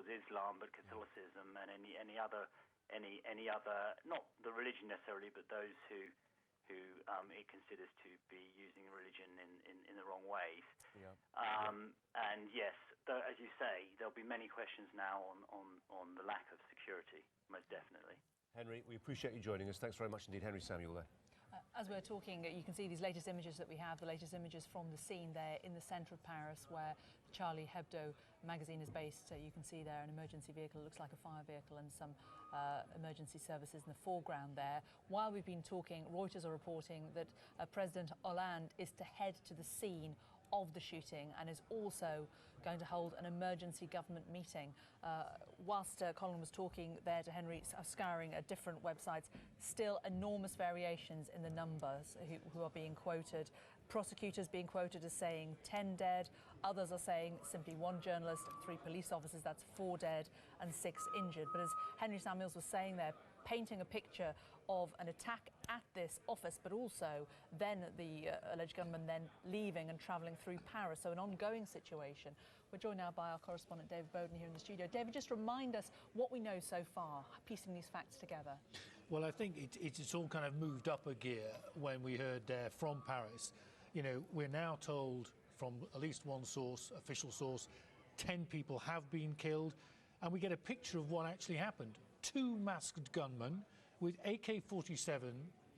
towards Islam, but Catholicism and any other, not the religion necessarily, but those who it considers to be using religion in the wrong ways. And yes, as you say, there'll be many questions now on the lack of security, most definitely. Henry, we appreciate you joining us. Thanks very much indeed. Henry Samuel there. As we're talking, you can see these latest images that we have, the latest images from the scene there in the centre of Paris where the Charlie Hebdo magazine is based. You can see there an emergency vehicle, looks like a fire vehicle, and some emergency services in the foreground there. While we've been talking, Reuters are reporting that President Hollande is to head to the scene of the shooting and is also going to hold an emergency government meeting. Whilst Colin was talking there to Henry, scouring different websites, still enormous variations in the numbers who are being quoted. Prosecutors being quoted as saying 10 dead, others are saying simply 1 journalist, 3 police officers, that's 4 dead and 6 injured. But as Henry Samuels was saying there, painting a picture of an attack at this office, but also then the alleged gunman then leaving and travelling through Paris. So an ongoing situation. We're joined now by our correspondent David Bowden here in the studio. David, just remind us what we know so far, piecing these facts together. Well, I think it's all kind of moved up a gear when we heard from Paris. You know, we're now told from at least one source, official source, 10 people have been killed, and we get a picture of what actually happened. 2 masked gunmen with AK-47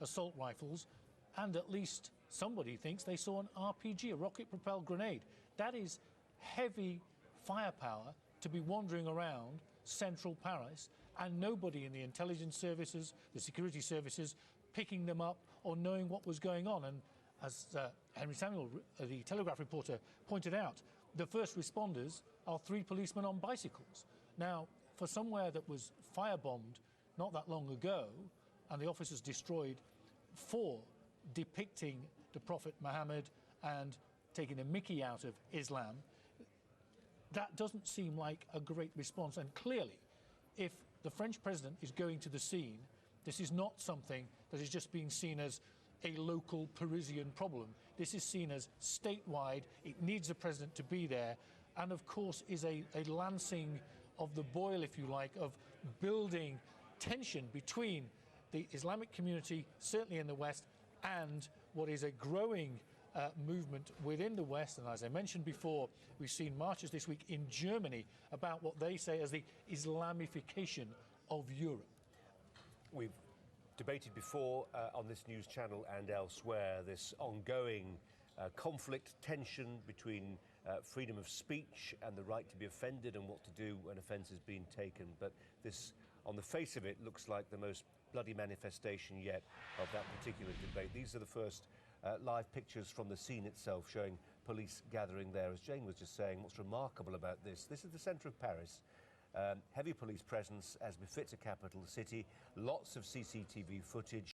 assault rifles, and at least somebody thinks they saw an RPG, a rocket-propelled grenade. That is heavy firepower to be wandering around central Paris, and nobody in the intelligence services, the security services, picking them up or knowing what was going on. And as Henry Samuel, the Telegraph reporter, pointed out, the first responders are 3 policemen on bicycles. Now, for somewhere that was firebombed not that long ago, and the officers destroyed 4 depicting the Prophet Muhammad and taking a mickey out of Islam, that doesn't seem like a great response. And clearly, if the French president is going to the scene, this is not something that is just being seen as a local Parisian problem. This is seen as statewide. It needs the president to be there, and of course is a lancing of the boil, if you like, of building tension between the Islamic community, certainly in the West, and what is a growing movement within the West. And as I mentioned before, we've seen marches this week in Germany about what they say as the Islamification of Europe. We've debated before on this news channel and elsewhere this ongoing conflict, tension between freedom of speech and the right to be offended and what to do when offence has been taken. But this, on the face of it, looks like the most bloody manifestation yet of that particular debate. These are the first live pictures from the scene itself, showing police gathering there. As Jane was just saying, what's remarkable about this is the centre of Paris. Heavy police presence as befits a capital city, lots of CCTV footage.